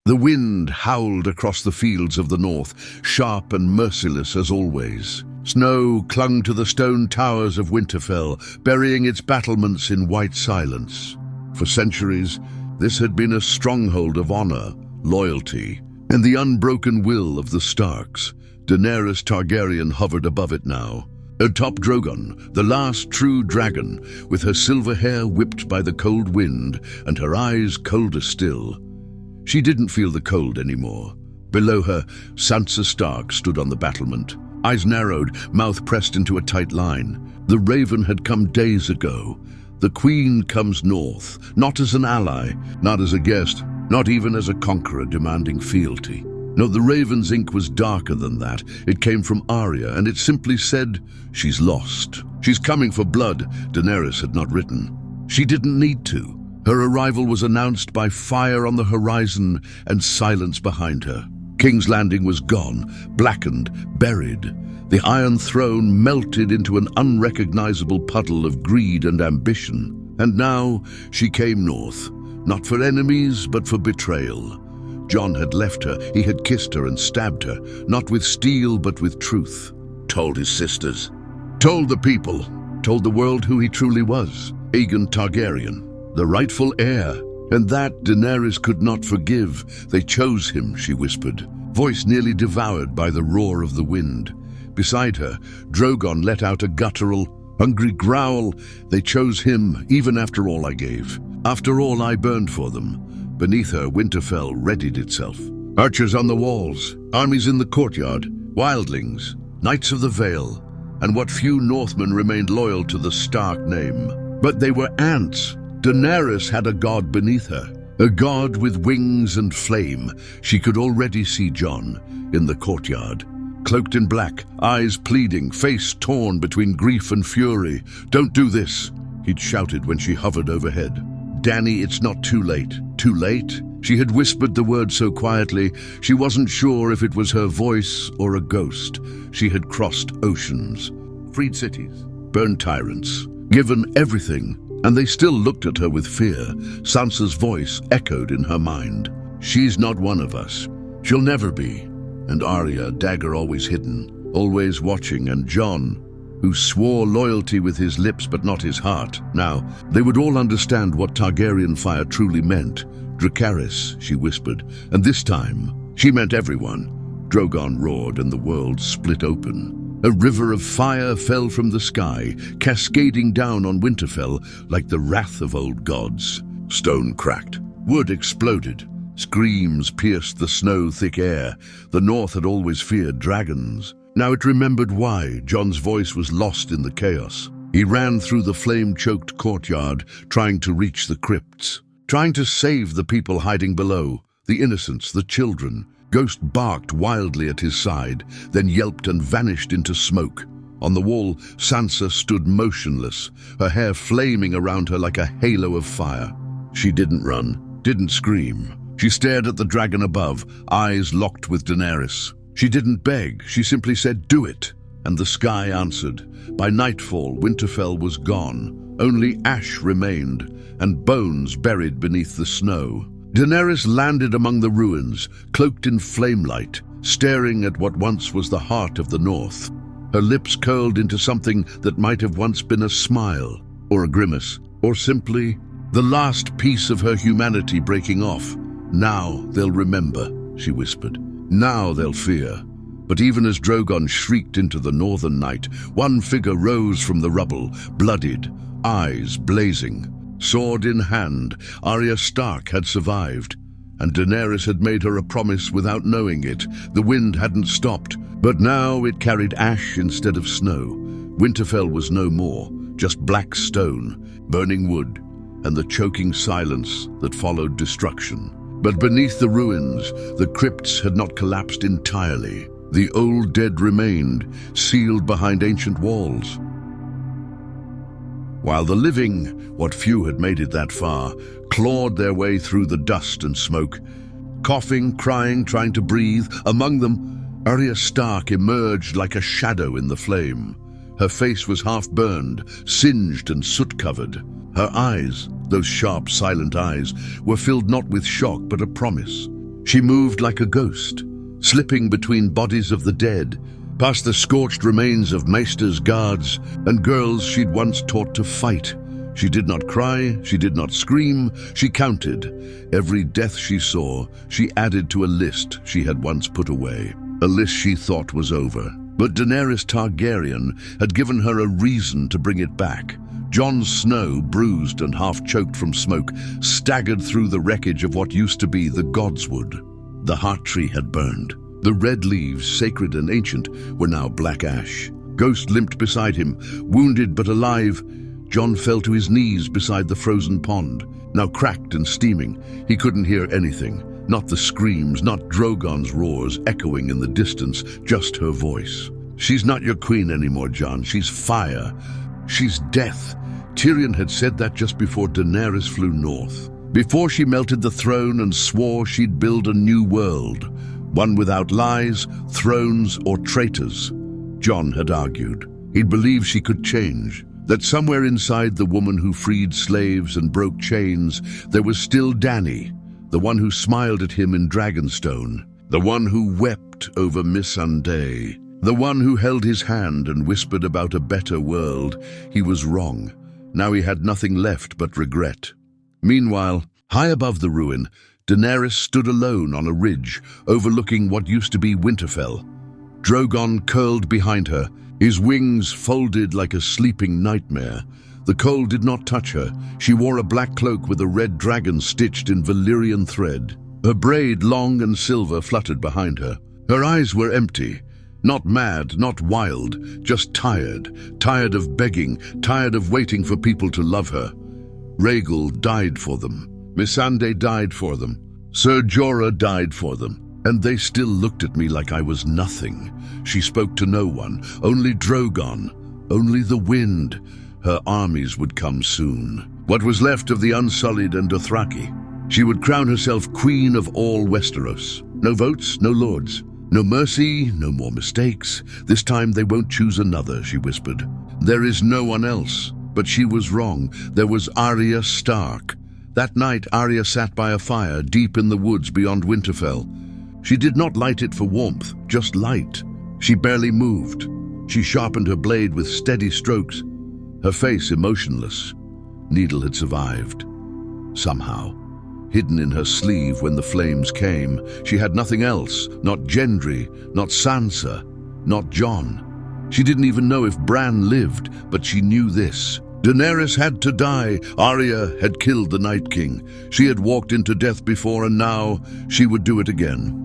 The wind howled across the fields of the north, sharp and merciless as always. Snow clung to the stone towers of Winterfell, burying its battlements in white silence. For centuries, this had been a stronghold of honor, loyalty, and the unbroken will of the Starks. Daenerys Targaryen hovered above it now. Atop Drogon, the last true dragon, with her silver hair whipped by the cold wind and her eyes colder still. She didn't feel the cold anymore. Below her, Sansa Stark stood on the battlement, eyes narrowed, mouth pressed into a tight line. The Raven had come days ago. The Queen comes north, not as an ally, not as a guest, not even as a conqueror demanding fealty. No, the Raven's ink was darker than that. It came from Arya, and it simply said, "She's lost. She's coming for blood," Daenerys had not written. She didn't need to. Her arrival was announced by fire on the horizon and silence behind her. King's Landing was gone, blackened, buried. The Iron Throne melted into an unrecognizable puddle of greed and ambition. And now she came north, not for enemies, but for betrayal. Jon had left her, he had kissed her and stabbed her, not with steel, but with truth. Told his sisters, told the people, told the world who he truly was. Aegon Targaryen, the rightful heir. And that Daenerys could not forgive. They chose him, she whispered, voice nearly devoured by the roar of the wind. Beside her, Drogon let out a guttural, hungry growl. They chose him, even after all I gave. After all I burned for them. Beneath her, Winterfell readied itself. Archers on the walls, armies in the courtyard, wildlings, knights of the Vale, and what few Northmen remained loyal to the Stark name. But they were ants. Daenerys had a god beneath her, a god with wings and flame. She could already see Jon in the courtyard, cloaked in black, eyes pleading, face torn between grief and fury. "Don't do this," he'd shouted when she hovered overhead. "Dany, it's not too late." Too late? She had whispered the word so quietly, she wasn't sure if it was her voice or a ghost. She had crossed oceans, freed cities, burned tyrants, given everything, and they still looked at her with fear. Sansa's voice echoed in her mind. "She's not one of us. She'll never be." And Arya, dagger always hidden, always watching, and Jon, who swore loyalty with his lips but not his heart. Now, they would all understand what Targaryen fire truly meant. "Dracarys," she whispered, and this time, she meant everyone. Drogon roared and the world split open. A river of fire fell from the sky, cascading down on Winterfell like the wrath of old gods. Stone cracked. Wood exploded. Screams pierced the snow-thick air. The North had always feared dragons. Now it remembered why. Jon's voice was lost in the chaos. He ran through the flame-choked courtyard, trying to reach the crypts, trying to save the people hiding below, the innocents, the children. Ghost barked wildly at his side, then yelped and vanished into smoke. On the wall, Sansa stood motionless, her hair flaming around her like a halo of fire. She didn't run, didn't scream. She stared at the dragon above, eyes locked with Daenerys. She didn't beg, she simply said, "Do it," and the sky answered. By nightfall, Winterfell was gone. Only ash remained, and bones buried beneath the snow. Daenerys landed among the ruins, cloaked in flamelight, staring at what once was the heart of the North. Her lips curled into something that might have once been a smile, or a grimace, or simply the last piece of her humanity breaking off. "Now they'll remember," she whispered. "Now they'll fear." But even as Drogon shrieked into the northern night, one figure rose from the rubble, bloodied, eyes blazing. Sword in hand, Arya Stark had survived, and Daenerys had made her a promise without knowing it. The wind hadn't stopped, but now it carried ash instead of snow. Winterfell was no more, just black stone, burning wood, and the choking silence that followed destruction. But beneath the ruins, the crypts had not collapsed entirely. The old dead remained, sealed behind ancient walls. While the living, what few had made it that far, clawed their way through the dust and smoke, coughing, crying, trying to breathe. Among them, Arya Stark emerged like a shadow in the flame. Her face was half burned, singed and soot-covered. Her eyes, those sharp, silent eyes, were filled not with shock but a promise. She moved like a ghost, slipping between bodies of the dead, past the scorched remains of Maester's guards and girls she'd once taught to fight. She did not cry, she did not scream, she counted. Every death she saw, she added to a list she had once put away, a list she thought was over. But Daenerys Targaryen had given her a reason to bring it back. Jon Snow, bruised and half-choked from smoke, staggered through the wreckage of what used to be the Godswood. The heart tree had burned. The red leaves, sacred and ancient, were now black ash. Ghost limped beside him, wounded but alive. Jon fell to his knees beside the frozen pond. Now cracked and steaming, he couldn't hear anything. Not the screams, not Drogon's roars echoing in the distance, just her voice. She's not your queen anymore, Jon. She's fire. She's death. Tyrion had said that just before Daenerys flew north. Before she melted the throne and swore she'd build a new world. One without lies, thrones, or traitors. Jon had argued. He'd believed she could change. That somewhere inside the woman who freed slaves and broke chains, there was still Dany. The one who smiled at him in Dragonstone, the one who wept over Missandei, the one who held his hand and whispered about a better world. He was wrong. Now he had nothing left but regret. Meanwhile, high above the ruin, Daenerys stood alone on a ridge overlooking what used to be Winterfell. Drogon curled behind her, his wings folded like a sleeping nightmare. The cold did not touch her. She wore a black cloak with a red dragon stitched in Valyrian thread. Her braid, long and silver, fluttered behind her. Her eyes were empty. Not mad, not wild, just tired. Tired of begging, tired of waiting for people to love her. Rhaegal died for them. Missandei died for them. Ser Jorah died for them. And they still looked at me like I was nothing. She spoke to no one, only Drogon, only the wind. Her armies would come soon. What was left of the Unsullied and Dothraki. She would crown herself queen of all Westeros. No votes, no lords. No mercy, no more mistakes. This time they won't choose another, she whispered. There is no one else. But she was wrong. There was Arya Stark. That night Arya sat by a fire deep in the woods beyond Winterfell. She did not light it for warmth, just light. She barely moved. She sharpened her blade with steady strokes, her face emotionless. Needle had survived. Somehow. Hidden in her sleeve when the flames came, she had nothing else, not Gendry, not Sansa, not Jon. She didn't even know if Bran lived, but she knew this. Daenerys had to die. Arya had killed the Night King. She had walked into death before, and now she would do it again.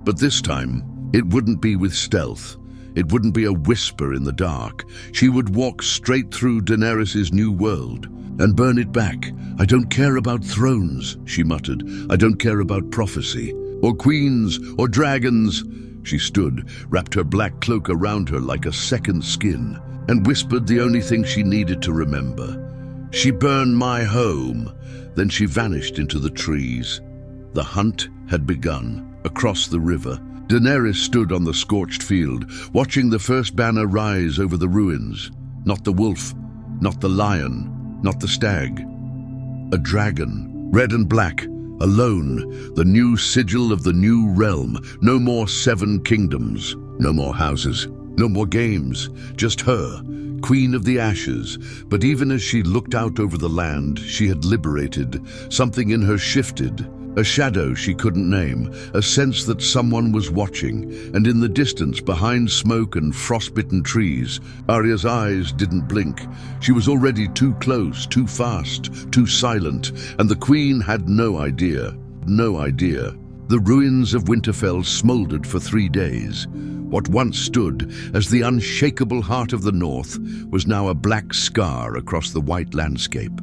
But this time, it wouldn't be with stealth. It wouldn't be a whisper in the dark. She would walk straight through Daenerys' new world and burn it back. I don't care about thrones, she muttered. I don't care about prophecy, or queens, or dragons. She stood, wrapped her black cloak around her like a second skin, and whispered the only thing she needed to remember. She burned my home. Then she vanished into the trees. The hunt had begun. Across the river, Daenerys stood on the scorched field, watching the first banner rise over the ruins. Not the wolf, not the lion, not the stag. A dragon, red and black, alone, the new sigil of the new realm. No more 7 kingdoms, no more houses, no more games, just her, Queen of the Ashes. But even as she looked out over the land she had liberated, something in her shifted. A shadow she couldn't name, a sense that someone was watching, and in the distance, behind smoke and frostbitten trees, Arya's eyes didn't blink. She was already too close, too fast, too silent, and the Queen had no idea. No idea. The ruins of Winterfell smoldered for 3 days. What once stood as the unshakable heart of the North was now a black scar across the white landscape.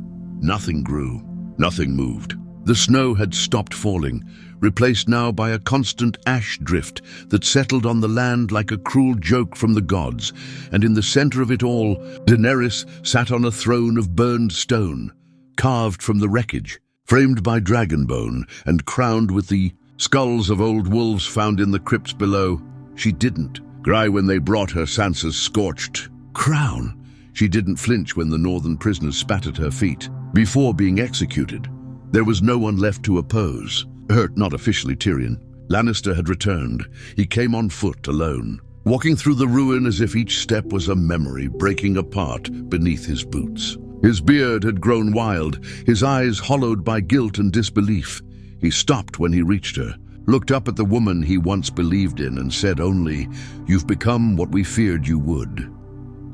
Nothing grew, nothing moved. The snow had stopped falling, replaced now by a constant ash drift that settled on the land like a cruel joke from the gods, and in the center of it all, Daenerys sat on a throne of burned stone, carved from the wreckage, framed by dragonbone, and crowned with the skulls of old wolves found in the crypts below. She didn't cry when they brought her Sansa's scorched crown. She didn't flinch when the northern prisoners spat at her feet. Before being executed, there was no one left to oppose. Hurt not officially Tyrion, Lannister had returned. He came on foot, alone, walking through the ruin as if each step was a memory breaking apart beneath his boots. His beard had grown wild, his eyes hollowed by guilt and disbelief. He stopped when he reached her, looked up at the woman he once believed in, and said only, "You've become what we feared you would."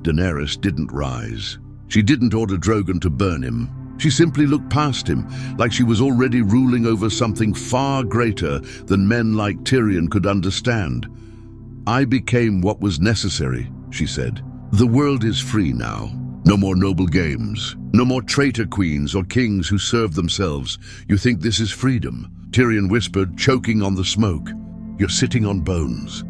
Daenerys didn't rise. She didn't order Drogon to burn him. She simply looked past him, like she was already ruling over something far greater than men like Tyrion could understand. "I became what was necessary," she said. "The world is free now. No more noble games. No more traitor queens or kings who serve themselves. You think this is freedom?" Tyrion whispered, choking on the smoke. "You're sitting on bones.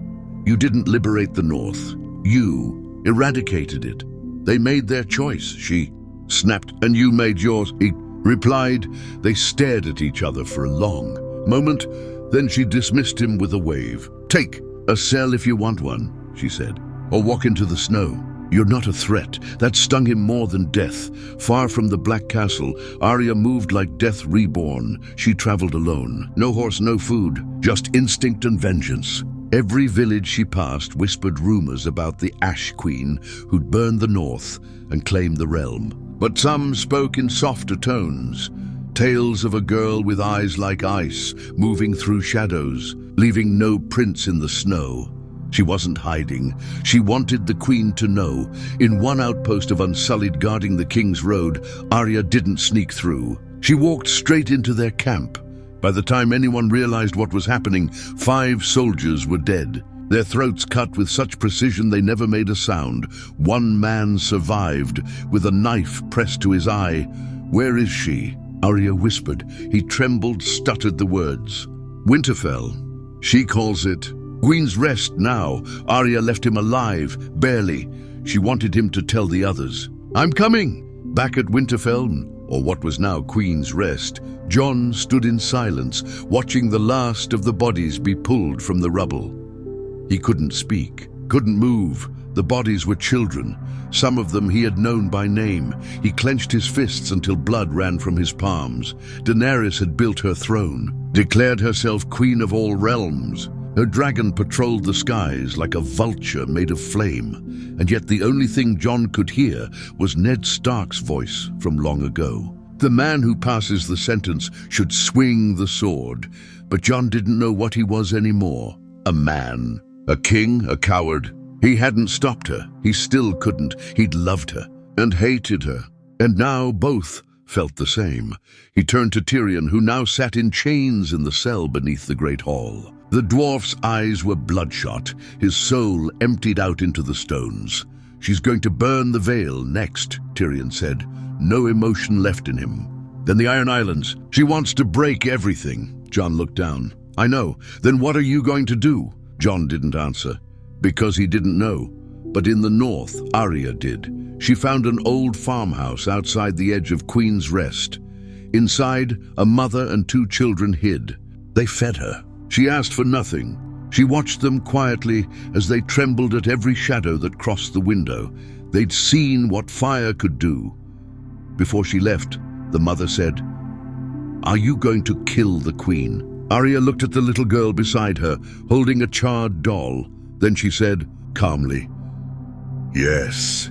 You didn't liberate the North. You eradicated it. They made their choice," she snapped. "And you made yours," he replied. They stared at each other for a long moment. Then she dismissed him with a wave. "Take a cell if you want one," she said, "or walk into the snow. You're not a threat." That stung him more than death. Far from the Black Castle, Arya moved like death reborn. She traveled alone. No horse, no food, just instinct and vengeance. Every village she passed whispered rumors about the Ash Queen who'd burned the North and claimed the realm. But some spoke in softer tones. Tales of a girl with eyes like ice, moving through shadows, leaving no prints in the snow. She wasn't hiding. She wanted the Queen to know. In one outpost of Unsullied guarding the King's Road, Arya didn't sneak through. She walked straight into their camp. By the time anyone realized what was happening, 5 soldiers were dead, their throats cut with such precision they never made a sound. One man survived, with a knife pressed to his eye. "Where is she?" Arya whispered. He trembled, stuttered the words. "Winterfell. She calls it Queen's Rest now." Arya left him alive, barely. She wanted him to tell the others. "I'm coming." Back at Winterfell, or what was now Queen's Rest, Jon stood in silence, watching the last of the bodies be pulled from the rubble. He couldn't speak, couldn't move. The bodies were children. Some of them he had known by name. He clenched his fists until blood ran from his palms. Daenerys had built her throne, declared herself queen of all realms. Her dragon patrolled the skies like a vulture made of flame, and yet the only thing Jon could hear was Ned Stark's voice from long ago. The man who passes the sentence should swing the sword, but Jon didn't know what he was anymore. A man, a king, a coward. He hadn't stopped her. He still couldn't. He'd loved her and hated her, and now both felt the same. He turned to Tyrion, who now sat in chains in the cell beneath the great hall. The dwarf's eyes were bloodshot, his soul emptied out into the stones. "She's going to burn the veil next," Tyrion said, no emotion left in him. "Then the Iron Islands. She wants to break everything." Jon looked down. "I know. Then what are you going to do?" Jon didn't answer, because he didn't know. But in the north, Arya did. She found an old farmhouse outside the edge of Queen's Rest. Inside, a mother and 2 children hid. They fed her. She asked for nothing. She watched them quietly as they trembled at every shadow that crossed the window. They'd seen what fire could do. Before she left, the mother said, "Are you going to kill the Queen?" Arya looked at the little girl beside her, holding a charred doll. Then she said, calmly, "Yes."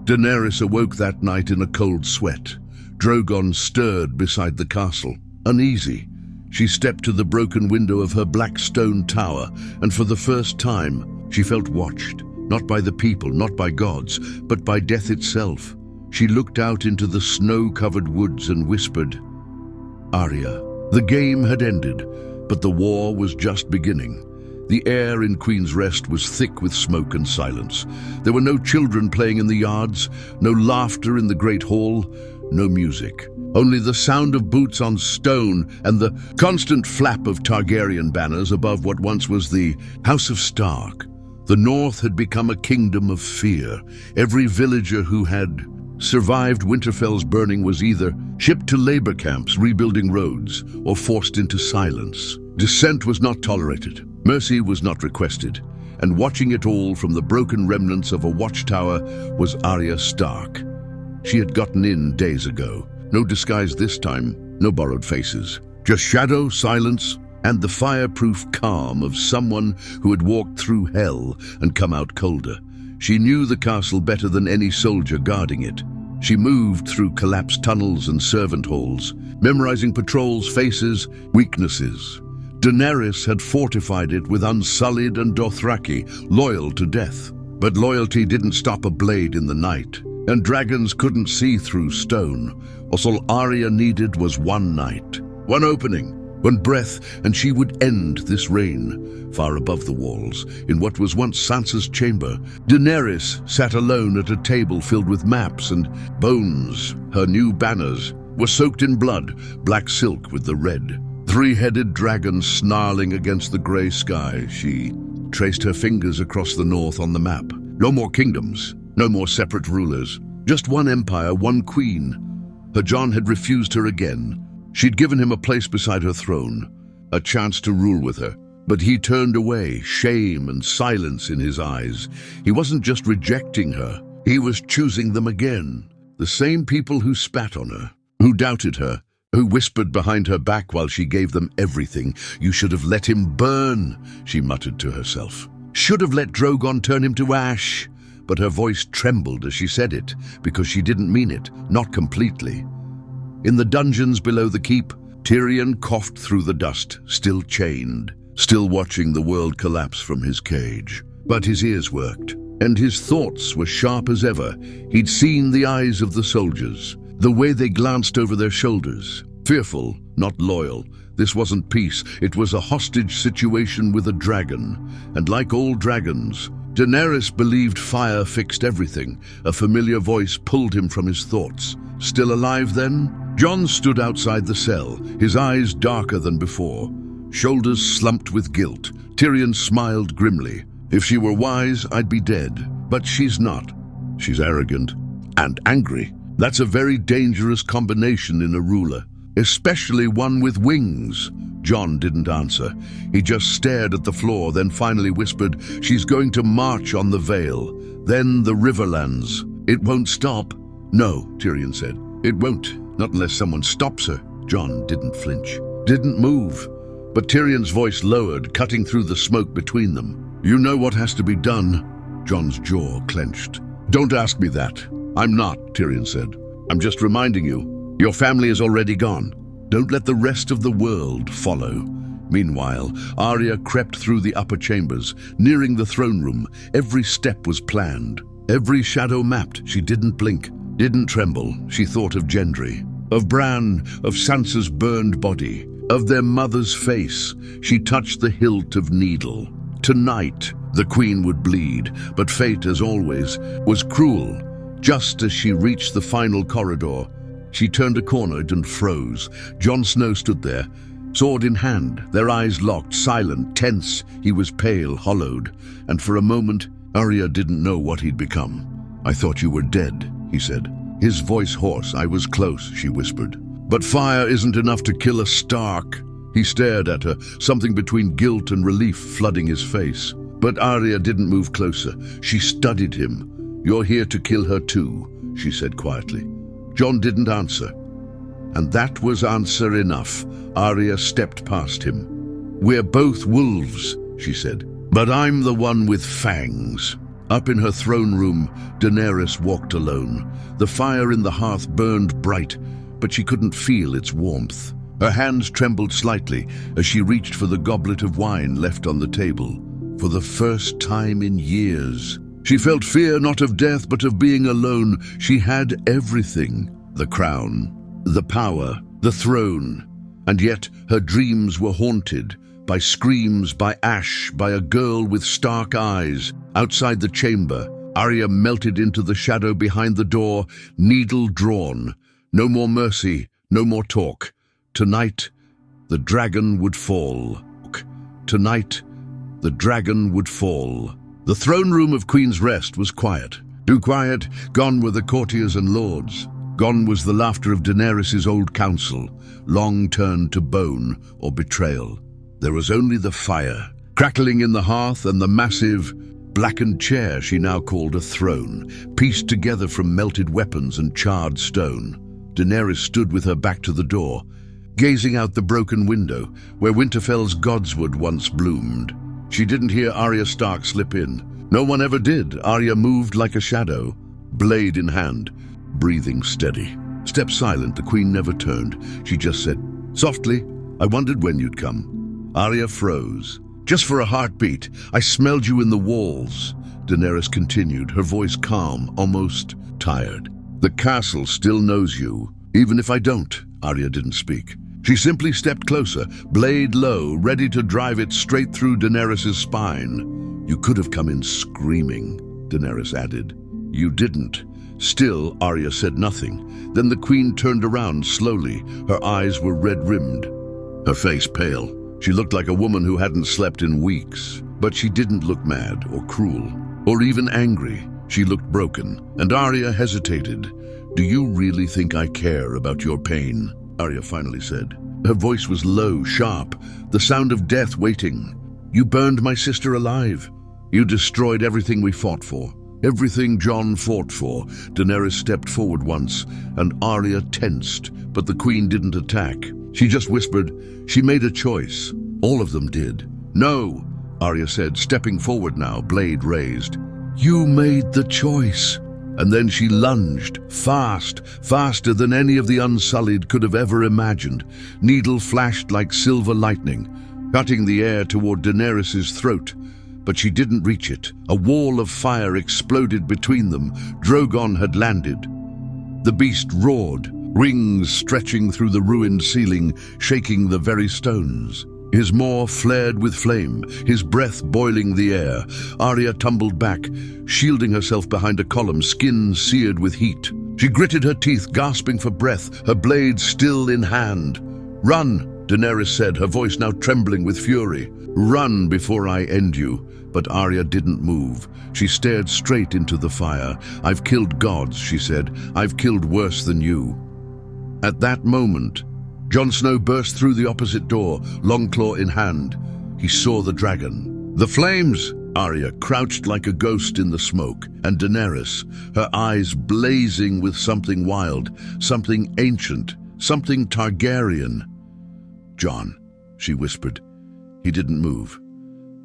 Daenerys awoke that night in a cold sweat. Drogon stirred beside the castle, uneasy. She stepped to the broken window of her black stone tower, and for the first time, she felt watched, not by the people, not by gods, but by death itself. She looked out into the snow-covered woods and whispered, "Arya." The game had ended, but the war was just beginning. The air in Queen's Rest was thick with smoke and silence. There were no children playing in the yards, no laughter in the great hall, no music. Only the sound of boots on stone and the constant flap of Targaryen banners above what once was the House of Stark. The North had become a kingdom of fear. Every villager who had survived Winterfell's burning was either shipped to labor camps rebuilding roads or forced into silence. Dissent was not tolerated. Mercy was not requested. And watching it all from the broken remnants of a watchtower was Arya Stark. She had gotten in days ago. No disguise this time, no borrowed faces. Just shadow, silence, and the fireproof calm of someone who had walked through hell and come out colder. She knew the castle better than any soldier guarding it. She moved through collapsed tunnels and servant halls, memorizing patrols' faces, weaknesses. Daenerys had fortified it with Unsullied and Dothraki, loyal to death. But loyalty didn't stop a blade in the night, and dragons couldn't see through stone. All Arya needed was one night, one opening, one breath, and she would end this reign. Far above the walls, in what was once Sansa's chamber, Daenerys sat alone at a table filled with maps and bones. Her new banners were soaked in blood, black silk with the red. Three-headed dragons snarling against the grey sky. She traced her fingers across the north on the map. No more kingdoms, no more separate rulers. Just one empire, one queen. Her Jon had refused her again. She'd given him a place beside her throne, a chance to rule with her. But he turned away, shame and silence in his eyes. He wasn't just rejecting her, he was choosing them again. The same people who spat on her, who doubted her, who whispered behind her back while she gave them everything. You should have let him burn, she muttered to herself. Should have let Drogon turn him to ash. But her voice trembled as she said it, because she didn't mean it, not completely. In the dungeons below the keep, Tyrion coughed through the dust, still chained, still watching the world collapse from his cage. But his ears worked, and his thoughts were sharp as ever. He'd seen the eyes of the soldiers, the way they glanced over their shoulders. Fearful, not loyal. This wasn't peace, it was a hostage situation with a dragon. And like all dragons, Daenerys believed fire fixed everything. A familiar voice pulled him from his thoughts. Still alive then? Jon stood outside the cell, his eyes darker than before, shoulders slumped with guilt. Tyrion smiled grimly. If she were wise, I'd be dead. But she's not. She's arrogant and angry. That's a very dangerous combination in a ruler, especially one with wings. Jon didn't answer. He just stared at the floor, then finally whispered, "She's going to march on the Vale, then the Riverlands. It won't stop." "No," Tyrion said. "It won't, not unless someone stops her." Jon didn't flinch, didn't move. But Tyrion's voice lowered, cutting through the smoke between them. "You know what has to be done." Jon's jaw clenched. "Don't ask me that. I'm not," Tyrion said. "I'm just reminding you. Your family is already gone. Don't let the rest of the world follow." Meanwhile, Arya crept through the upper chambers, nearing the throne room. Every step was planned, every shadow mapped. She didn't blink, didn't tremble. She thought of Gendry, of Bran, of Sansa's burned body, of their mother's face. She touched the hilt of needle. Tonight, the queen would bleed, but fate, as always, was cruel. Just as she reached the final corridor, she turned a corner and froze. Jon Snow stood there, sword in hand, their eyes locked, silent, tense. He was pale, hollowed, and for a moment, Arya didn't know what he'd become. "I thought you were dead," he said, his voice hoarse. "I was close," she whispered. "But fire isn't enough to kill a Stark." He stared at her, something between guilt and relief flooding his face. But Arya didn't move closer. She studied him. "You're here to kill her too," she said quietly. Jon didn't answer. And that was answer enough. Arya stepped past him. "We're both wolves," she said, "but I'm the one with fangs." Up in her throne room, Daenerys walked alone. The fire in the hearth burned bright, but she couldn't feel its warmth. Her hands trembled slightly as she reached for the goblet of wine left on the table. For the first time in years, she felt fear not of death but of being alone. She had everything: the crown, the power, the throne. And yet her dreams were haunted by screams, by ash, by a girl with Stark eyes. Outside the chamber, Arya melted into the shadow behind the door, needle drawn. No more mercy, no more talk. Tonight, the dragon would fall. Tonight, the dragon would fall. The throne room of Queen's Rest was quiet. Too quiet. Gone were the courtiers and lords. Gone was the laughter of Daenerys' old council, long turned to bone or betrayal. There was only the fire, crackling in the hearth, and the massive, blackened chair she now called a throne, pieced together from melted weapons and charred stone. Daenerys stood with her back to the door, gazing out the broken window where Winterfell's godswood once bloomed. She didn't hear Arya Stark slip in. No one ever did. Arya moved like a shadow, blade in hand, breathing steady. Step silent, the queen never turned. She just said, softly, "I wondered when you'd come." Arya froze. "Just for a heartbeat. I smelled you in the walls." Daenerys continued, her voice calm, almost tired. "The castle still knows you, even if I don't." Arya didn't speak. She simply stepped closer, blade low, ready to drive it straight through Daenerys' spine. "You could have come in screaming," Daenerys added. "You didn't." Still, Arya said nothing. Then the queen turned around slowly. Her eyes were red-rimmed, her face pale. She looked like a woman who hadn't slept in weeks. But she didn't look mad or cruel or even angry. She looked broken, and Arya hesitated. "Do you really think I care about your pain?" Arya finally said. Her voice was low, sharp, the sound of death waiting. "You burned my sister alive. You destroyed everything we fought for. Everything Jon fought for." Daenerys stepped forward once, and Arya tensed, but the queen didn't attack. She just whispered, "She made a choice." All of them did. "No," Arya said, stepping forward now, blade raised. "You made the choice." And then she lunged, fast, faster than any of the Unsullied could have ever imagined. Needle flashed like silver lightning, cutting the air toward Daenerys' throat. But she didn't reach it. A wall of fire exploded between them. Drogon had landed. The beast roared, wings stretching through the ruined ceiling, shaking the very stones. His maw flared with flame, his breath boiling the air. Arya tumbled back, shielding herself behind a column, skin seared with heat. She gritted her teeth, gasping for breath, her blade still in hand. "Run," Daenerys said, her voice now trembling with fury. "Run before I end you." But Arya didn't move. She stared straight into the fire. "I've killed gods," she said. "I've killed worse than you." At that moment, Jon Snow burst through the opposite door, Longclaw in hand. He saw the dragon. "The flames!" Arya crouched like a ghost in the smoke, and Daenerys, her eyes blazing with something wild, something ancient, something Targaryen. "Jon," she whispered. He didn't move.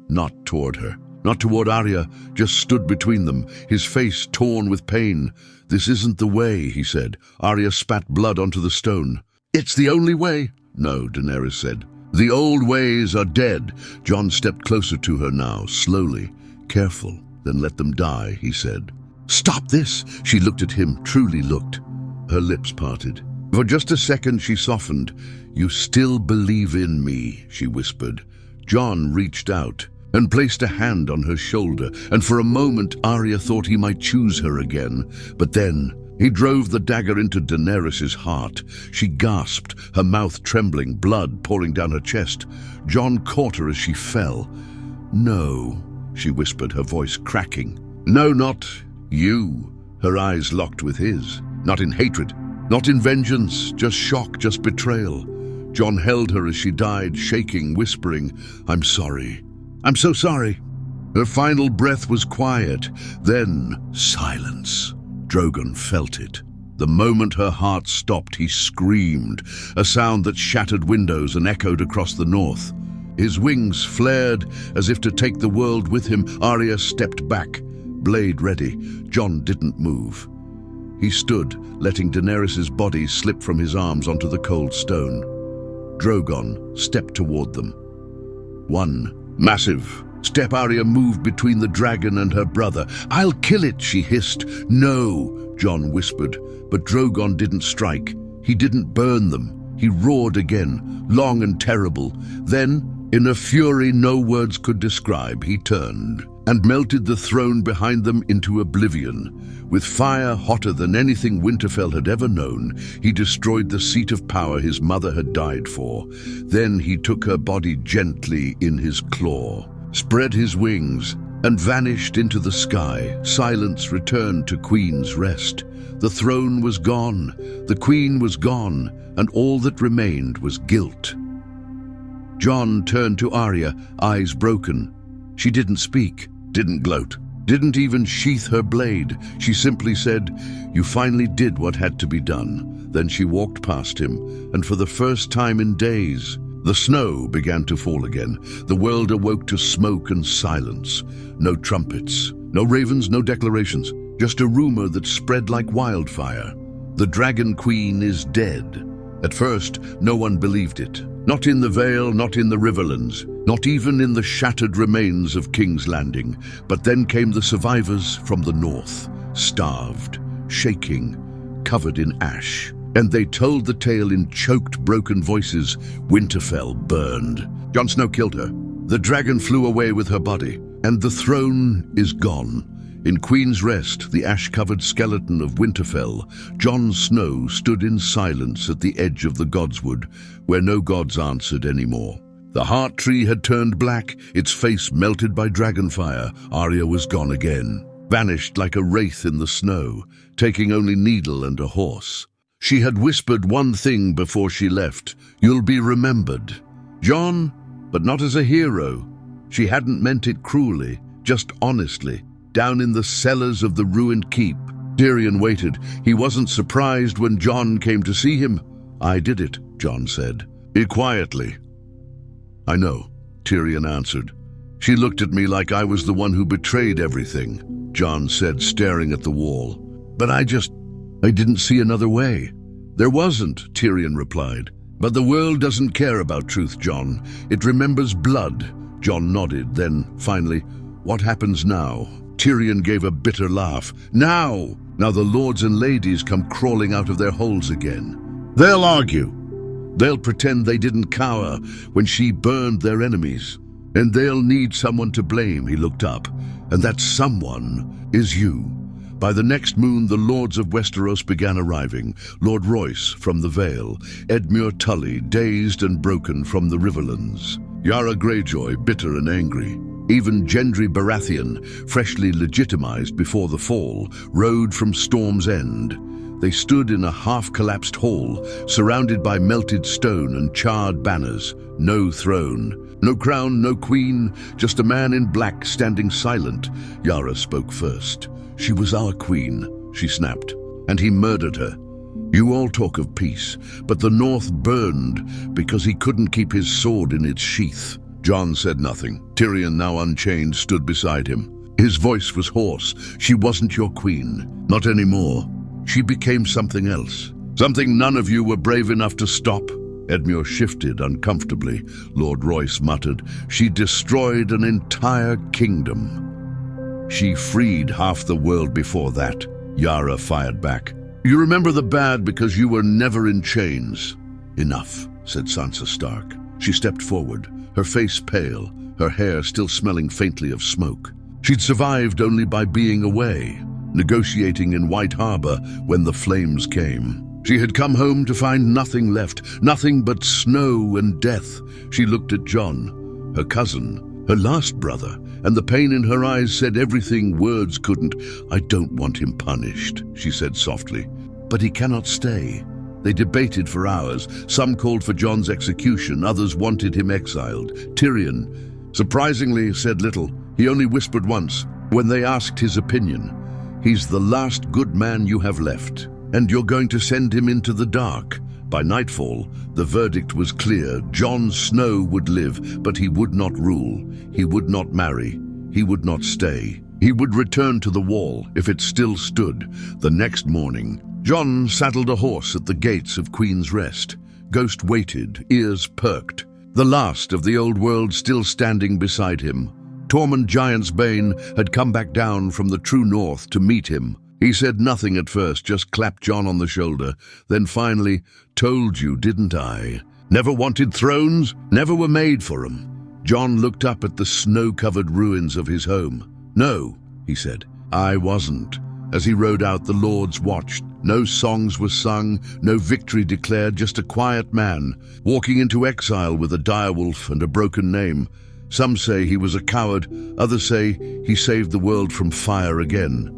Not toward her, not toward Arya, just stood between them, his face torn with pain. "This isn't the way," he said. Arya spat blood onto the stone. "It's the only way." "No," Daenerys said. "The old ways are dead." Jon stepped closer to her now, slowly. "Careful, then let them die," he said. "Stop this!" She looked at him, truly looked. Her lips parted. For just a second she softened. "You still believe in me," she whispered. Jon reached out and placed a hand on her shoulder, and for a moment Arya thought he might choose her again. But then he drove the dagger into Daenerys' heart. She gasped, her mouth trembling, blood pouring down her chest. Jon caught her as she fell. "No," she whispered, her voice cracking. "No, not you." Her eyes locked with his. Not in hatred, not in vengeance, just shock, just betrayal. Jon held her as she died, shaking, whispering, "I'm sorry. I'm so sorry." Her final breath was quiet, then silence. Drogon felt it. The moment her heart stopped, he screamed, a sound that shattered windows and echoed across the north. His wings flared as if to take the world with him. Arya stepped back, blade ready. Jon didn't move. He stood, letting Daenerys' body slip from his arms onto the cold stone. Drogon stepped toward them. One massive step. Arya moved between the dragon and her brother. "I'll kill it," she hissed. "No," Jon whispered. But Drogon didn't strike. He didn't burn them. He roared again, long and terrible. Then, in a fury no words could describe, he turned and melted the throne behind them into oblivion. With fire hotter than anything Winterfell had ever known, he destroyed the seat of power his mother had died for. Then he took her body gently in his claw, spread his wings, and vanished into the sky. Silence returned to Queen's Rest. The throne was gone, the queen was gone, and all that remained was guilt. Jon turned to Arya, eyes broken. She didn't speak, didn't gloat, didn't even sheath her blade. She simply said, "You finally did what had to be done. Then she walked past him, and for the first time in days, the snow began to fall again. The world awoke to smoke and silence. No trumpets, no ravens, no declarations, just a rumor that spread like wildfire. The Dragon Queen is dead. At first, no one believed it. Not in the Vale, not in the Riverlands, not even in the shattered remains of King's Landing. But then came the survivors from the north, starved, shaking, covered in ash. And they told the tale in choked, broken voices. Winterfell burned. Jon Snow killed her. The dragon flew away with her body, and the throne is gone. In Queen's Rest, the ash-covered skeleton of Winterfell, Jon Snow stood in silence at the edge of the Godswood, where no gods answered anymore. The heart tree had turned black, its face melted by dragonfire. Arya was gone again, vanished like a wraith in the snow, taking only needle and a horse. She had whispered one thing before she left: "You'll be remembered, Jon, but not as a hero." She hadn't meant it cruelly, just honestly. Down in the cellars of the ruined keep, Tyrion waited. He wasn't surprised when Jon came to see him. "I did it," Jon said. Quietly. "I know," Tyrion answered. "She looked at me like I was the one who betrayed everything," Jon said, staring at the wall. "But I didn't see another way." "There wasn't," Tyrion replied. "But the world doesn't care about truth, Jon. It remembers blood." Jon nodded, then, finally, "What happens now?" Tyrion gave a bitter laugh. Now the lords and ladies come crawling out of their holes again. They'll argue. They'll pretend they didn't cower when she burned their enemies. And they'll need someone to blame." He looked up. "And that someone is you." By the next moon, the lords of Westeros began arriving. Lord Royce from the Vale, Edmure Tully, dazed and broken from the Riverlands, Yara Greyjoy, bitter and angry. Even Gendry Baratheon, freshly legitimized before the fall, rode from Storm's End. They stood in a half-collapsed hall, surrounded by melted stone and charred banners. No throne, no crown, no queen, just a man in black standing silent. Yara spoke first. "She was our queen," she snapped, "and he murdered her. You all talk of peace, but the North burned because he couldn't keep his sword in its sheath." Jon said nothing. Tyrion, now unchained, stood beside him. His voice was hoarse. "She wasn't your queen. Not anymore. She became something else. Something none of you were brave enough to stop." Edmure shifted uncomfortably. Lord Royce muttered, "She destroyed an entire kingdom." "She freed half the world before that," Yara fired back. "You remember the bad because you were never in chains." "Enough," said Sansa Stark. She stepped forward, her face pale, her hair still smelling faintly of smoke. She'd survived only by being away, negotiating in White Harbor when the flames came. She had come home to find nothing left, nothing but snow and death. She looked at Jon, her cousin, her last brother, and the pain in her eyes said everything words couldn't. "I don't want him punished," she said softly. "But he cannot stay." They debated for hours. Some called for Jon's execution, others wanted him exiled. Tyrion, surprisingly, said little. He only whispered once, when they asked his opinion. "He's the last good man you have left, and you're going to send him into the dark." By nightfall, the verdict was clear. Jon Snow would live, but he would not rule. He would not marry. He would not stay. He would return to the wall if it still stood. The next morning, Jon saddled a horse at the gates of Queen's Rest. Ghost waited, ears perked. The last of the old world still standing beside him. Tormund Giantsbane had come back down from the true north to meet him. He said nothing at first, just clapped Jon on the shoulder. Then finally, "Told you, didn't I? Never wanted thrones, never were made for 'em." Jon looked up at the snow-covered ruins of his home. "No," he said, "I wasn't." As he rode out, the lords watched. No songs were sung, no victory declared, just a quiet man, walking into exile with a direwolf and a broken name. Some say he was a coward, others say he saved the world from fire again.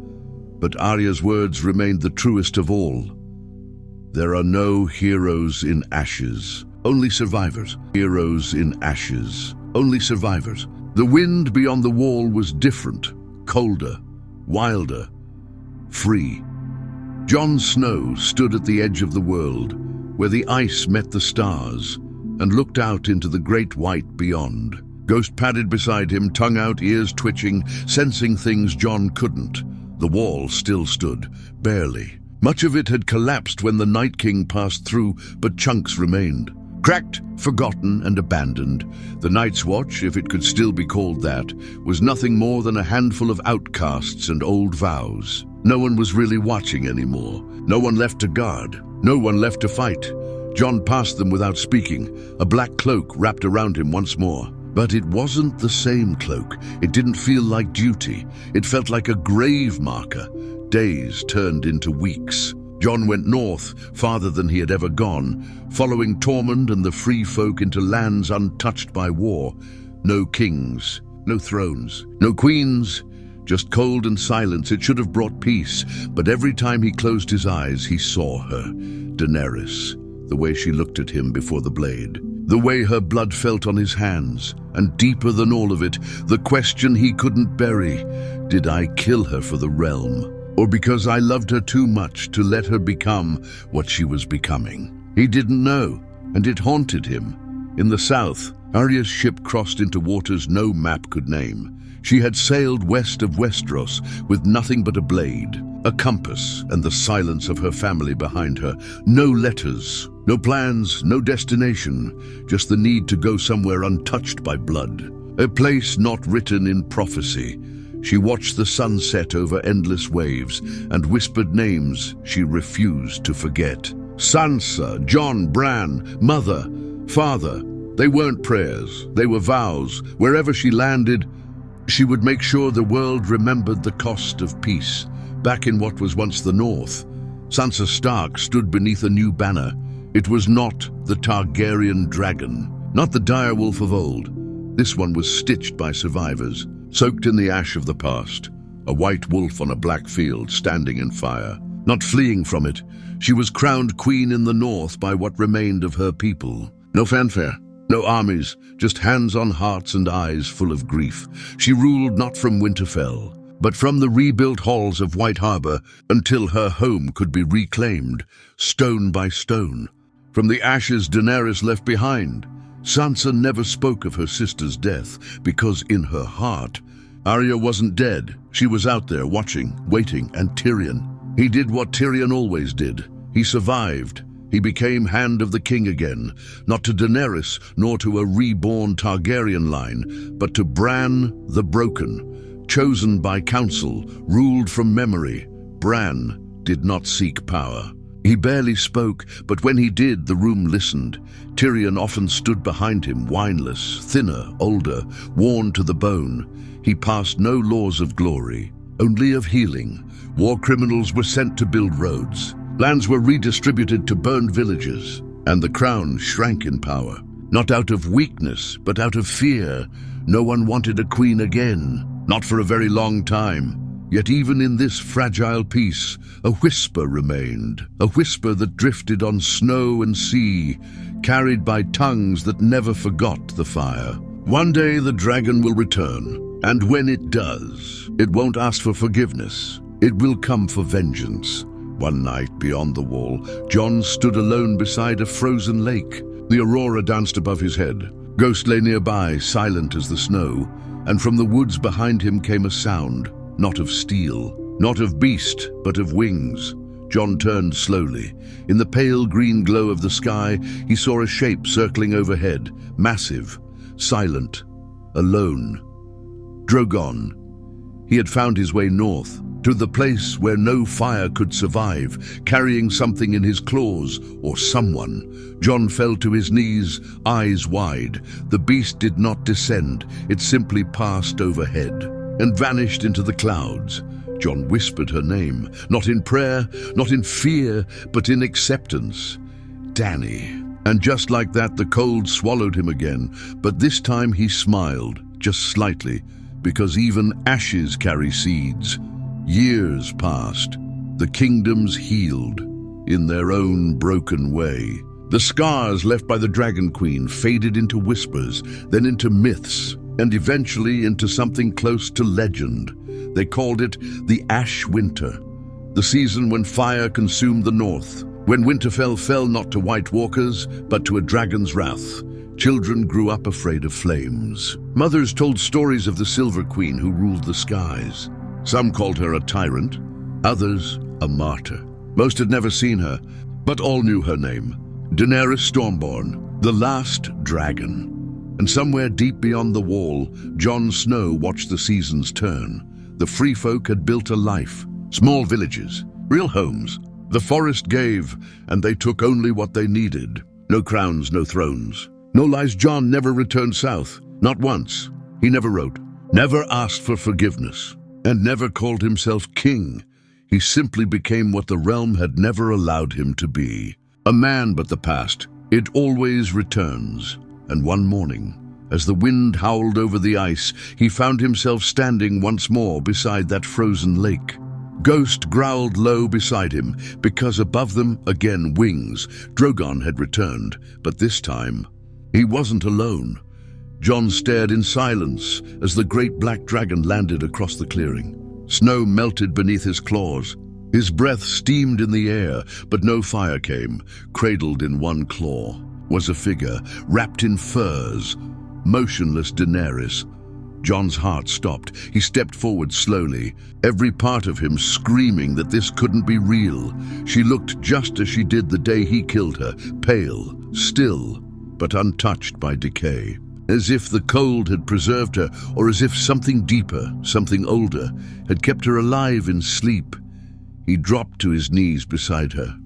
But Arya's words remained the truest of all. There are no heroes in ashes, only survivors. Heroes in ashes, only survivors. The wind beyond the wall was different, colder, wilder, free. Jon Snow stood at the edge of the world, where the ice met the stars, and looked out into the great white beyond. Ghost padded beside him, tongue out, ears twitching, sensing things Jon couldn't. The wall still stood, barely. Much of it had collapsed when the Night King passed through, but chunks remained. Cracked, forgotten, and abandoned, the Night's Watch, if it could still be called that, was nothing more than a handful of outcasts and old vows. No one was really watching anymore. No one left to guard. No one left to fight. Jon passed them without speaking, a black cloak wrapped around him once more. But it wasn't the same cloak. It didn't feel like duty. It felt like a grave marker. Days turned into weeks. Jon went north, farther than he had ever gone, following Tormund and the free folk into lands untouched by war. No kings, no thrones, no queens, just cold and silence. It should have brought peace, but every time he closed his eyes, he saw her, Daenerys, the way she looked at him before the blade, the way her blood felt on his hands, and deeper than all of it, the question he couldn't bury: did I kill her for the realm? Or because I loved her too much to let her become what she was becoming? He didn't know, and it haunted him. In the south, Arya's ship crossed into waters no map could name. She had sailed west of Westeros with nothing but a blade, a compass, and the silence of her family behind her. No letters, no plans, no destination, just the need to go somewhere untouched by blood. A place not written in prophecy. She watched the sun set over endless waves and whispered names she refused to forget. Sansa, Jon, Bran, mother, father. They weren't prayers, they were vows. Wherever she landed, she would make sure the world remembered the cost of peace. Back in what was once the North, Sansa Stark stood beneath a new banner. It was not the Targaryen dragon, not the direwolf of old. This one was stitched by survivors, soaked in the ash of the past, a white wolf on a black field standing in fire. Not fleeing from it, she was crowned queen in the north by what remained of her people. No fanfare, no armies, just hands on hearts and eyes full of grief. She ruled not from Winterfell, but from the rebuilt halls of White Harbor until her home could be reclaimed, stone by stone. From the ashes Daenerys left behind, Sansa never spoke of her sister's death, because in her heart, Arya wasn't dead. She was out there watching, waiting, and Tyrion. He did what Tyrion always did. He survived. He became Hand of the King again, not to Daenerys, nor to a reborn Targaryen line, but to Bran the Broken, chosen by council, ruled from memory. Bran did not seek power. He barely spoke, but when he did, the room listened. Tyrion often stood behind him, wineless, thinner, older, worn to the bone. He passed no laws of glory, only of healing. War criminals were sent to build roads. Lands were redistributed to burned villages, and the crown shrank in power. Not out of weakness, but out of fear. No one wanted a queen again, not for a very long time. Yet even in this fragile peace, a whisper remained, a whisper that drifted on snow and sea, carried by tongues that never forgot the fire. One day the dragon will return, and when it does, it won't ask for forgiveness. It will come for vengeance. One night, beyond the wall, Jon stood alone beside a frozen lake. The aurora danced above his head. Ghost lay nearby, silent as the snow, and from the woods behind him came a sound. Not of steel, not of beast, but of wings. Jon turned slowly. In the pale green glow of the sky, he saw a shape circling overhead, massive, silent, alone. Drogon. He had found his way north, to the place where no fire could survive, carrying something in his claws, or someone. Jon fell to his knees, eyes wide. The beast did not descend, it simply passed overhead and vanished into the clouds. Jon whispered her name, not in prayer, not in fear, but in acceptance. Dany. And just like that, the cold swallowed him again, but this time he smiled, just slightly, because even ashes carry seeds. Years passed. The kingdoms healed, in their own broken way. The scars left by the Dragon Queen faded into whispers, then into myths, and eventually into something close to legend. They called it the Ash Winter. the season when fire consumed the north, when Winterfell fell not to White Walkers, but to a dragon's wrath. Children grew up afraid of flames. Mothers told stories of the Silver Queen who ruled the skies. Some called her a tyrant, others a martyr. Most had never seen her, but all knew her name. Daenerys Stormborn, the last dragon. And somewhere deep beyond the wall, Jon Snow watched the seasons turn. The free folk had built a life, small villages, real homes. The forest gave, and they took only what they needed. No crowns, no thrones. No lies. Jon never returned south, not once. He never wrote, never asked for forgiveness, and never called himself king. He simply became what the realm had never allowed him to be. A man, but the past, it always returns. And one morning, as the wind howled over the ice, he found himself standing once more beside that frozen lake. Ghost growled low beside him, because above them, again wings. Drogon had returned, but this time, he wasn't alone. Jon stared in silence as the great black dragon landed across the clearing. Snow melted beneath his claws. His breath steamed in the air, but no fire came. Cradled in one claw was a figure, wrapped in furs, motionless Daenerys. Jon's heart stopped. He stepped forward slowly, every part of him screaming that this couldn't be real. She looked just as she did the day he killed her, pale, still, but untouched by decay. As if the cold had preserved her, or as if something deeper, something older, had kept her alive in sleep. He dropped to his knees beside her.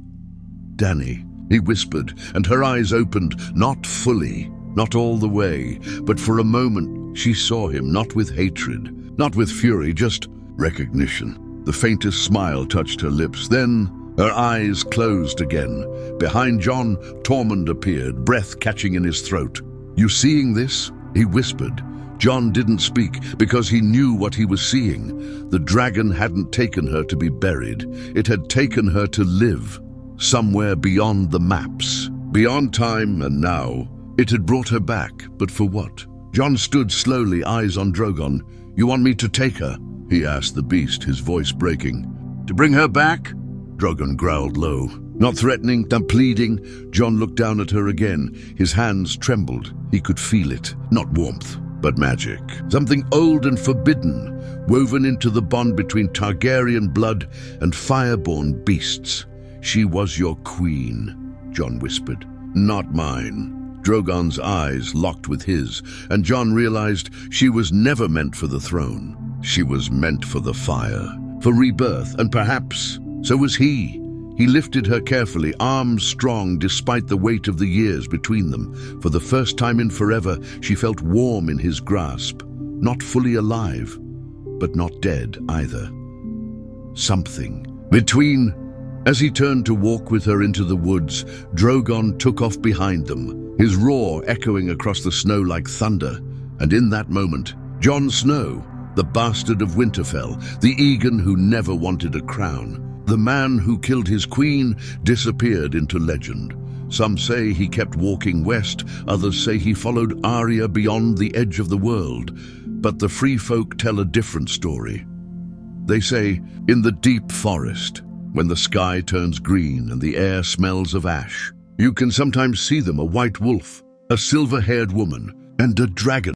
"Dany," he whispered, and her eyes opened, not fully, not all the way, but for a moment she saw him, not with hatred, not with fury, just recognition. The faintest smile touched her lips. Then her eyes closed again. Behind Jon, Tormund appeared, breath catching in his throat. "You seeing this?" he whispered. Jon didn't speak because he knew what he was seeing. The dragon hadn't taken her to be buried. It had taken her to live, somewhere beyond the maps, beyond time and now. It had brought her back, but for what? Jon stood slowly, eyes on Drogon. "You want me to take her?" he asked the beast, his voice breaking. "To bring her back?" Drogon growled low. Not threatening, not pleading. Jon looked down at her again. His hands trembled. He could feel it. Not warmth, but magic. Something old and forbidden, woven into the bond between Targaryen blood and fireborn beasts. "She was your queen," Jon whispered. "Not mine." Drogon's eyes locked with his, and Jon realized she was never meant for the throne. She was meant for the fire, for rebirth, and perhaps so was he. He lifted her carefully, arms strong despite the weight of the years between them. For the first time in forever, she felt warm in his grasp. Not fully alive, but not dead either. Something between. As he turned to walk with her into the woods, Drogon took off behind them, his roar echoing across the snow like thunder. And in that moment, Jon Snow, the bastard of Winterfell, the Egan who never wanted a crown, the man who killed his queen, disappeared into legend. Some say he kept walking west, others say he followed Arya beyond the edge of the world. But the free folk tell a different story. They say, in the deep forest, when the sky turns green and the air smells of ash, you can sometimes see them, a white wolf, a silver-haired woman, and a dragon.